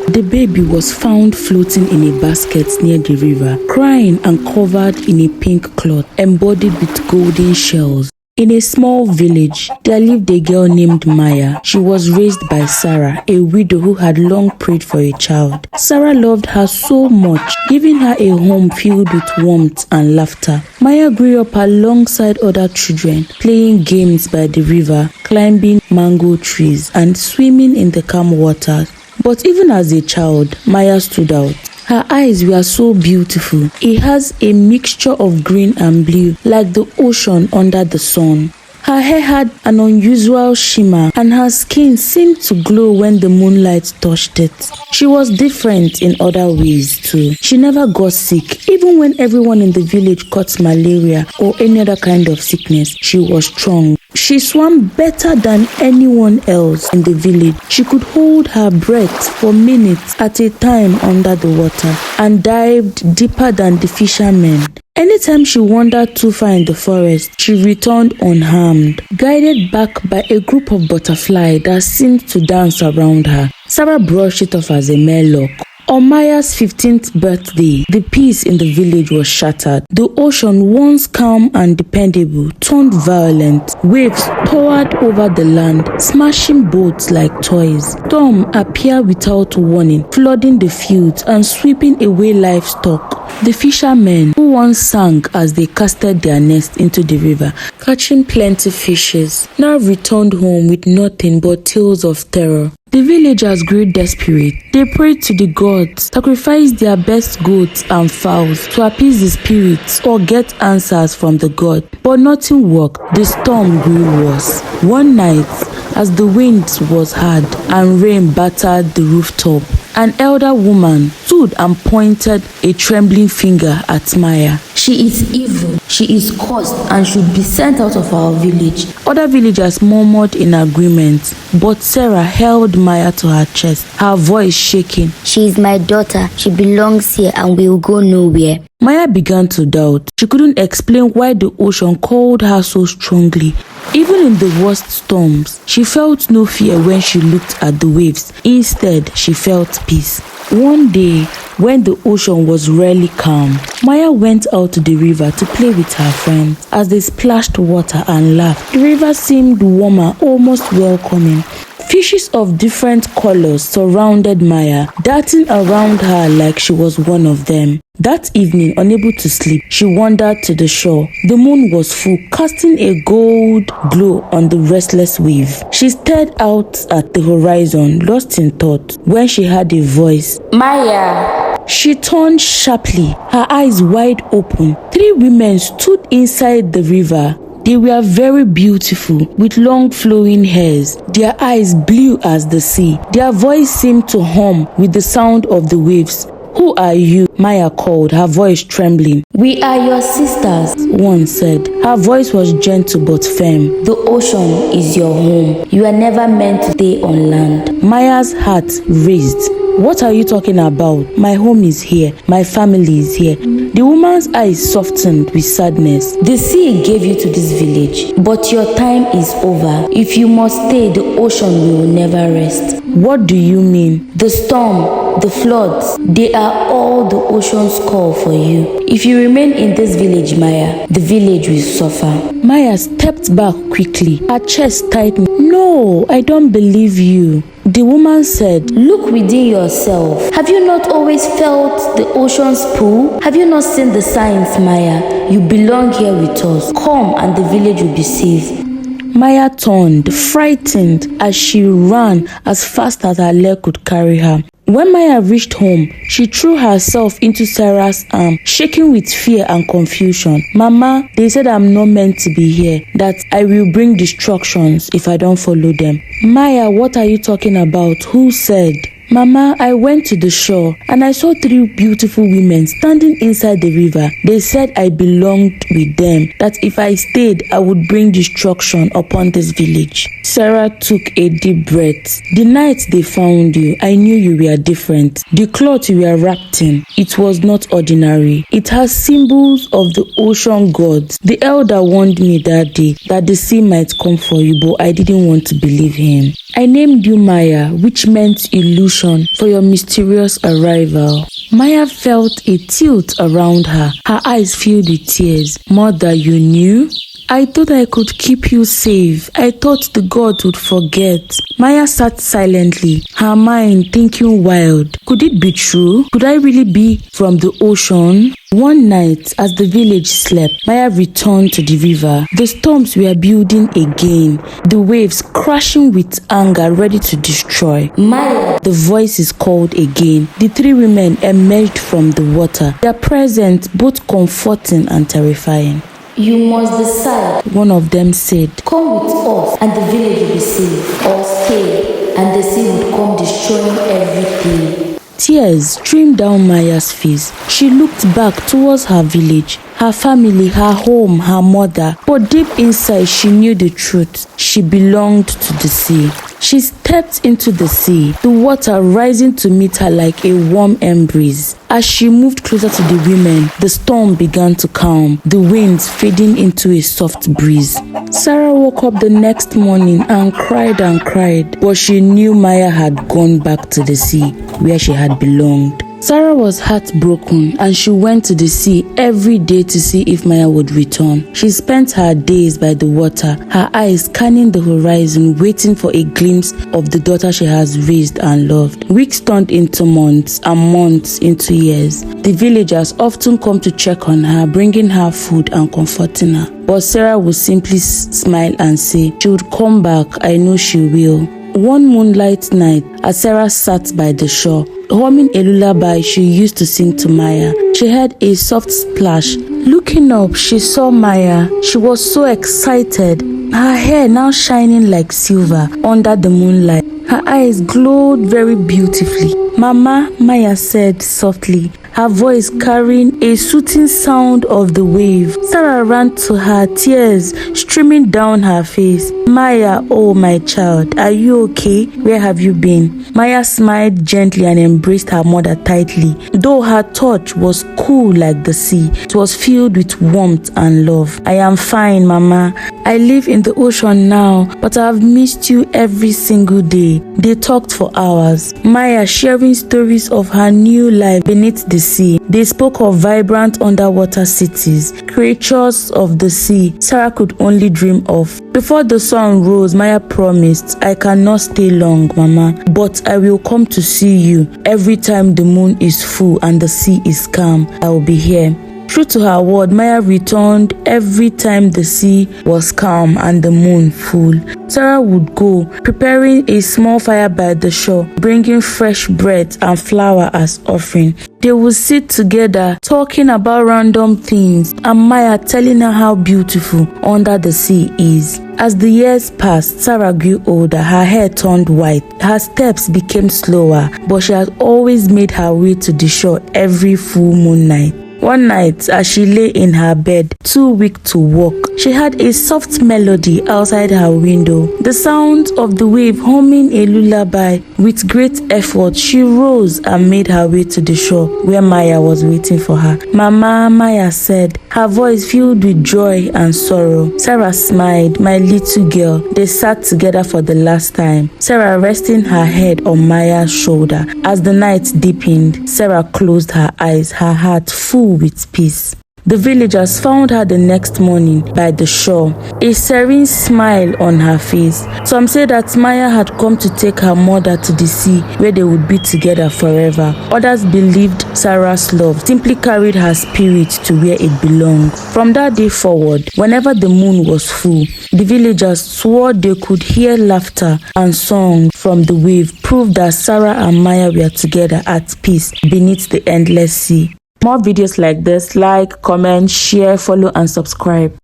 The baby was found floating in a basket near the river, crying and covered in a pink cloth embodied with golden shells. In a small village, there lived a girl named Maya. She was raised by Sarah, a widow who had long prayed for a child. Sarah loved her so much, giving her a home filled with warmth and laughter. Maya grew up alongside other children, playing games by the river, climbing mango trees, and swimming in the calm waters. But even as a child, Maya stood out. Her eyes were so beautiful. It has a mixture of green and blue, like the ocean under the sun. Her hair had an unusual shimmer, and her skin seemed to glow when the moonlight touched it. She was different in other ways too. She never got sick. Even when everyone in the village caught malaria or any other kind of sickness, she was strong. She swam better than anyone else in the village. She could hold her breath for minutes at a time under the water and dived deeper than the fishermen. Anytime she wandered too far in the forest, she returned unharmed, guided back by a group of butterflies that seemed to dance around her. Sarah brushed it off as a mere luck. On Maya's 15th birthday, the peace in the village was shattered. The ocean, once calm and dependable, turned violent. Waves towered over the land, smashing boats like toys. Storm appeared without warning, flooding the fields and sweeping away livestock. The fishermen, who once sang as they casted their nets into the river, catching plenty fishes, now returned home with nothing but tales of terror. The villagers grew desperate. They prayed to the gods, sacrificed their best goats and fowls to appease the spirits or get answers from the god. But nothing worked. The storm grew worse. One night, as the wind was hard and rain battered the rooftop, an elder woman stood and pointed a trembling finger at Maya. She is evil, she is cursed, and should be sent out of our village. Other villagers murmured in agreement, but Sarah held Maya to her chest, her voice shaking. She is my daughter, she belongs here and will go nowhere. Maya began to doubt. She couldn't explain why the ocean called her so strongly. Even in the worst storms, she felt no fear when she looked at the waves. Instead, she felt peace. One day, when the ocean was really calm, Maya went out to the river to play with her friends. As they splashed water and laughed, the river seemed warmer, almost welcoming. Fishes of different colors surrounded Maya, darting around her like she was one of them. That evening, unable to sleep, she wandered to the shore. The moon was full, casting a gold glow on the restless wave. She stared out at the horizon, lost in thought, when she heard a voice. Maya! She turned sharply, her eyes wide open. 3 women stood inside the river. They were very beautiful, with long flowing hairs, their eyes blue as the sea. Their voice seemed to hum with the sound of the waves. "Who are you?" Maya called, her voice trembling. "We are your sisters," one said. Her voice was gentle but firm. "The ocean is your home. You are never meant to stay on land." Maya's heart raised. "What are you talking about? My home is here. My family is here." The woman's eyes softened with sadness. "The sea gave you to this village, but your time is over. If you must stay, the ocean will never rest." "What do you mean?" "The storm, the floods, they are all the ocean's call for you. If you remain in this village, Maya, the village will suffer." Maya stepped back quickly, her chest tightened. "No, I don't believe you." The woman said, "Look within yourself. Have you not always felt the ocean's pull? Have you not seen the signs, Maya? You belong here with us. Come and the village will be safe." Maya turned, frightened, as she ran as fast as her leg could carry her. When Maya reached home, she threw herself into Sarah's arm, shaking with fear and confusion. "Mama, they said I'm not meant to be here, that I will bring destructions if I don't follow them." "Maya, what are you talking about? Who said?" "Mama, I went to the shore and I saw 3 beautiful women standing inside the river. They said I belonged with them, that if I stayed, I would bring destruction upon this village." Sarah took a deep breath. "The night they found you, I knew you were different. The cloth you were wrapped in, it was not ordinary. It has symbols of the ocean gods. The elder warned me that day that the sea might come for you, but I didn't want to believe him. I named you Maya, which meant illusion. ocean for your mysterious arrival. Maya felt a tilt around her. Her eyes filled with tears. Mother, you knew? I thought I could keep you safe. I thought the gods would forget. Maya sat silently, her mind thinking wild. Could it be true? Could I really be from the ocean? One night, as the village slept, Maya returned to the river. The storms were building again, the waves crashing with anger, ready to destroy. Maya! The voices called again. The three women emerged from the water, their presence both comforting and terrifying. You must decide, one of them said. Come with us and the village will be safe, or stay and the sea would come destroying everything. Tears streamed down Maya's face. She looked back towards her village, her family, her home, her mother. But deep inside, she knew the truth. She belonged to the sea. She stepped into the sea, the water rising to meet her like a warm embrace. As she moved closer to the women, the storm began to calm, the winds fading into a soft breeze. Sarah woke up the next morning and cried, but she knew Maya had gone back to the sea, where she had belonged. Sarah was heartbroken and she went to the sea every day to see if Maya would return. She spent her days by the water, her eyes scanning the horizon, waiting for a glimpse of the daughter she has raised and loved. Weeks turned into months and months into years. The villagers often come to check on her, bringing her food and comforting her. But Sarah would simply smile and say, "She would come back, I know she will." One moonlight night, as Sarah sat by the shore, humming a lullaby she used to sing to Maya, she heard a soft splash. Looking up, she saw Maya. She was so excited, her hair now shining like silver under the moonlight. Her eyes glowed very beautifully. "Mama," Maya said softly, her voice carrying a soothing sound of the wave. Sarah ran to her, tears streaming down her face. "Maya, oh my child, are you okay? Where have you been?" Maya smiled gently and embraced her mother tightly. Though her touch was cool like the sea, it was filled with warmth and love. "I am fine, Mama. I live in the ocean now, but I have missed you every single day." They talked for hours, Maya sharing stories of her new life beneath the sea. They spoke of vibrant underwater cities, creatures of the sea Sarah could only dream of. Before the sun rose, Maya promised, "I cannot stay long, Mama, but I will come to see you. Every time the moon is full and the sea is calm, I will be here." True to her word, Maya returned every time the sea was calm and the moon full. Sarah would go, preparing a small fire by the shore, bringing fresh bread and flour as offering. They would sit together, talking about random things, and Maya telling her how beautiful under the sea is. As the years passed, Sarah grew older, her hair turned white, her steps became slower, but she had always made her way to the shore every full moon night. One night, as she lay in her bed, too weak to walk, she heard a soft melody outside her window, the sound of the wave humming a lullaby. With great effort, she rose and made her way to the shore where Maya was waiting for her. "Mama," Maya said, her voice filled with joy and sorrow. Sarah smiled. "My little girl." They sat together for the last time, Sarah resting her head on Maya's shoulder. As the night deepened, Sarah closed her eyes, her heart full with peace. The villagers found her the next morning by the shore, a serene smile on her face. Some say that Maya had come to take her mother to the sea where they would be together forever. Others believed Sarah's love simply carried her spirit to where it belonged. From that day forward, whenever the moon was full, the villagers swore they could hear laughter and song from the wave, proof that Sarah and Maya were together at peace beneath the endless sea. More videos like this, like, comment, share, follow and subscribe.